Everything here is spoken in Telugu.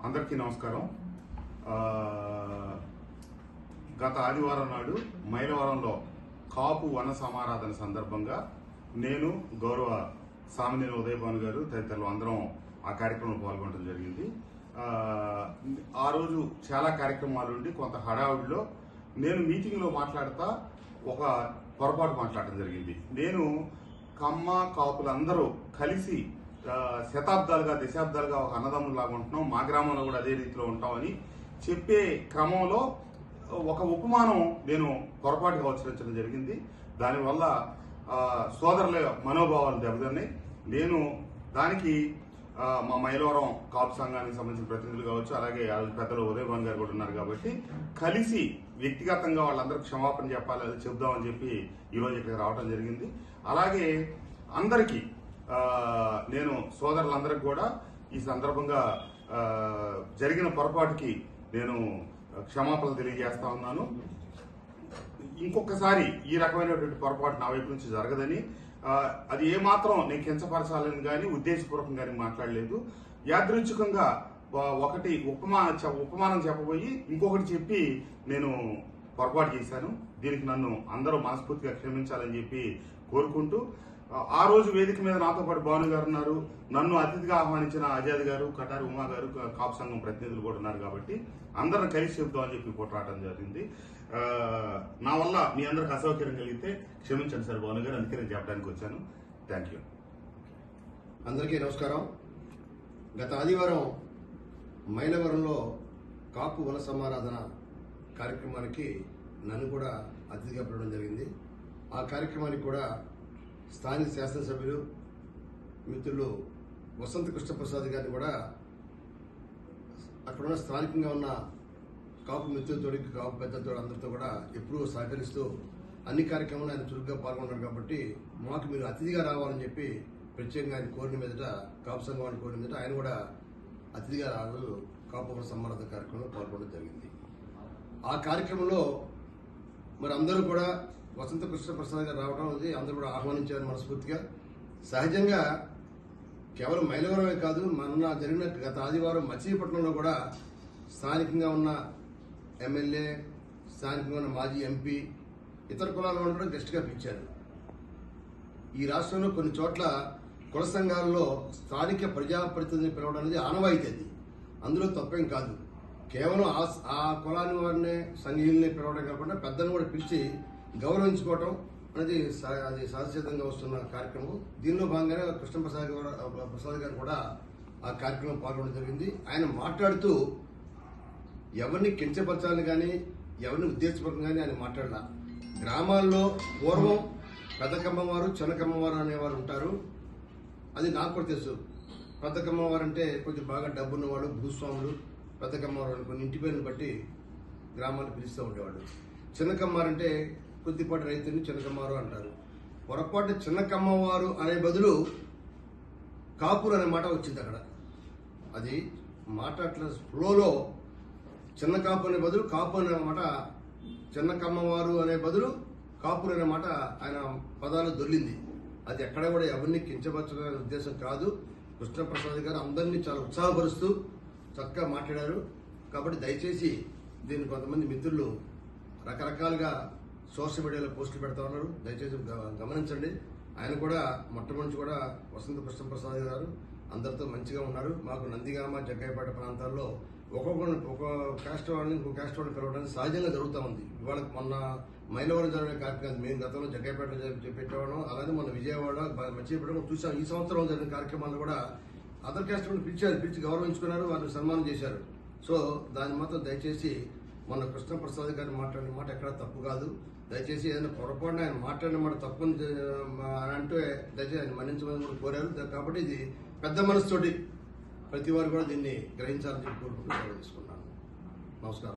అందరికీ నమస్కారం. గత ఆదివారం నాడు మైలవరంలో కాపు వన సమారాధన సందర్భంగా నేను గౌరవ సామినేని ఉదయభాను గారు తదితరులు అందరం ఆ కార్యక్రమంలో పాల్గొనడం జరిగింది. ఆ రోజు చాలా కార్యక్రమాలు ఉండి కొంత హడావుడిలో నేను మీటింగ్లో మాట్లాడుతా ఒక పొరపాటు మాట్లాడటం జరిగింది. నేను కమ్మ కాపులందరూ కలిసి శతాబ్దాలుగా దశాబ్దాలుగా ఒక అన్నదమ్ములాగా ఉంటున్నాం, మా గ్రామంలో కూడా అదే రీతిలో ఉంటామని చెప్పే క్రమంలో ఒక ఉపమానం నేను పొరపాటుగా ఉచ్చరించడం జరిగింది. దానివల్ల సోదరుల మనోభావాలు దెబ్బతిన్నాయి. నేను దానికి మా మైలవరం కాపు సంఘానికి సంబంధించిన ప్రతినిధులు కావచ్చు, అలాగే పెద్దలు ఉదయభాన్ గారు కూడా ఉన్నారు కాబట్టి కలిసి వ్యక్తిగతంగా వాళ్ళందరూ క్షమాపణ చెప్పాలి, అది చెప్దామని చెప్పి ఈరోజు ఇక్కడికి రావడం జరిగింది. అలాగే అందరికీ నేను సోదరులందరికీ కూడా ఈ సందర్భంగా జరిగిన పొరపాటుకి నేను క్షమాపణలు తెలియజేస్తా ఉన్నాను. ఇంకొకసారి ఈ రకమైనటువంటి పొరపాటు నా వైపు నుంచి జరగదని, అది ఏమాత్రం నేను కించపరచాలని కానీ ఉద్దేశపూర్వకంగా మాట్లాడలేదు. యాదృచ్ఛికంగా ఒకటి ఉపమానం చెప్పబోయి ఇంకొకటి చెప్పి నేను పొరపాటు చేశాను. దీనికి నన్ను అందరూ మనస్ఫూర్తిగా క్షమించాలని చెప్పి కోరుకుంటూ, ఆ రోజు వేదిక మీద నాతో పాటు భాను గారు ఉన్నారు, నన్ను అతిథిగా ఆహ్వానించిన ఆజాద్ గారు, కటారి ఉమా గారు, కాపు సంఘం ప్రతినిధులు కూడా ఉన్నారు కాబట్టి అందరం కలిసి చెప్తామని చెప్పి పోటీ రావడం జరిగింది. నా వల్ల మీ అందరికి అసౌకర్యం కలిగితే క్షమించండి సార్ భాను గారు, అందుకే నేను చెప్పడానికి వచ్చాను. Thank you. అందరికీ నమస్కారం. గత ఆదివారం మైలవరంలో కాపు వన సమారాధన కార్యక్రమానికి నన్ను కూడా అతిథిగా పిలవడం జరిగింది. ఆ కార్యక్రమానికి కూడా స్థానిక శాసనసభ్యులు మిత్రులు వసంత కృష్ణప్రసాద్ గారిని కూడా అక్కడున్న స్థానికంగా ఉన్న కాపు మిత్రులతో, కాపు పెద్దలతో అందరితో కూడా ఎప్పుడూ సహకరిస్తూ అన్ని కార్యక్రమాలు ఆయన చురుగ్గా పాల్గొన్నారు కాబట్టి మాకు మీరు అతిథిగా రావాలని చెప్పి ప్రత్యేకంగా ఆయన కోరిన మీదట, కాపు సంఘం వారిని కోరిన మీదట ఆయన కూడా అతిథిగా రాజు కాపు వన సమారాధన కార్యక్రమంలో పాల్గొనడం జరిగింది. ఆ కార్యక్రమంలో మరి అందరూ కూడా వసంత కృష్ణప్రసాద్ గారు రావడం అనేది అందరూ కూడా ఆహ్వానించారు మనస్ఫూర్తిగా. సహజంగా కేవలం మైలవరమే కాదు, మొన్న జరిగిన గత ఆదివారం మచిలీపట్నంలో కూడా స్థానికంగా ఉన్న ఎమ్మెల్యే, స్థానికంగా ఉన్న మాజీ ఎంపీ, ఇతర కులాల వాళ్ళు కూడా గెస్ట్గా పిలిచారు. ఈ రాష్ట్రంలో కొన్ని చోట్ల కుల సంఘాలలో స్థానిక ప్రజాప్రతినిధిని పిలవడం అనేది ఆనవాయితీ. అది అందులో తప్పేం కాదు. కేవలం ఆ కులాన్ని వారిని సంఘీయుల్ని పిలవడం కాకుండా పెద్దలను కూడా పిలిచి గౌరవించుకోవటం అనేది అది సహజసిద్ధంగా వస్తున్న కార్యక్రమం. దీనిలో భాగంగానే ప్రసాద్ గారు కూడా ఆ కార్యక్రమం పాల్గొనడం జరిగింది. ఆయన మాట్లాడుతూ ఎవరిని కించపరచాలని కానీ ఎవరిని ఉద్దేశపూర్వకంగా కానీ ఆయన మాట్లాడాల. గ్రామాల్లో పూర్వం పెద్దకమ్మవారు, చిన్నకమ్మవారు అనేవారు ఉంటారు. అది నాకు కూడా తెలుసు. పెద్దకమ్మవారు అంటే కొంచెం బాగా డబ్బున్నవాడు, భూస్వాములు. పెద్దకమ్మవారు కొన్ని ఇంటి పేరుని బట్టి గ్రామాలు పిలుస్తూ ఉండేవాడు. చిన్నకమ్మారంటే కొద్దిపాటి రైతుని చిన్నకమ్మారు అంటారు. పొరపాటు చిన్నకమ్మవారు అనే బదులు కాపురు అనే మాట వచ్చింది అక్కడ. అది మాట అట్లా ఫ్లోలో చిన్న కాపు అనే బదులు కాపు అనే మాట, చిన్నకమ్మవారు అనే బదులు కాపురు అనే మాట ఆయన పదాలు దొల్లింది. అది ఎక్కడ కూడా ఎవరిని కించపరచడం ఉద్దేశం కాదు. కృష్ణప్రసాద్ గారు అందరినీ చాలా ఉత్సాహపరుస్తూ చక్కగా మాట్లాడారు. కాబట్టి దయచేసి దీన్ని కొంతమంది మిత్రులు రకరకాలుగా సోషల్ మీడియాలో పోస్టులు పెడతా ఉన్నారు, దయచేసి గమనించండి. ఆయన కూడా మొట్టమొదటి కూడా వసంత కృష్ణప్రసాద్ గారు అందరితో మంచిగా ఉన్నారు. మాకు నందిగామ, జగ్గయ్యపేట ప్రాంతాల్లో ఒక కాస్ట్ వాడిని ఇంకో కాస్ట్ వాడిని పిలవడానికి సహజంగా జరుగుతూ ఉంది. ఇవాళ మొన్న మైలవరం జరిగిన కార్యక్రమం మేము గతంలో జగ్గయ్యపేట పెట్టేవాళ్ళం, అలాగే మొన్న విజయవాడ, మచిలీపట్నం చూసాం. ఈ సంవత్సరం జరిగిన కార్యక్రమాలు కూడా అదర్ కాస్ట్ వాడిని పిలిచి గౌరవించుకున్నారు, వారిని సన్మానం చేశారు. సో దాన్ని మాత్రం దయచేసి మొన్న కృష్ణప్రసాద్ గారు మాట్లాడిన మాట ఎక్కడ తప్పు కాదు. దయచేసి ఏదైనా పొరపాటున ఆయన మాట్లాడిన మాట తప్పు అని అంటే దయచేసి ఆయన మన్నించమని కూడా కోరారు. కాబట్టి ఇది పెద్ద మనసుతోటి ప్రతి వారు కూడా దీన్ని గ్రహించాలని చెప్పి కోరుకుంటూ తీసుకున్నాను. నమస్కారం.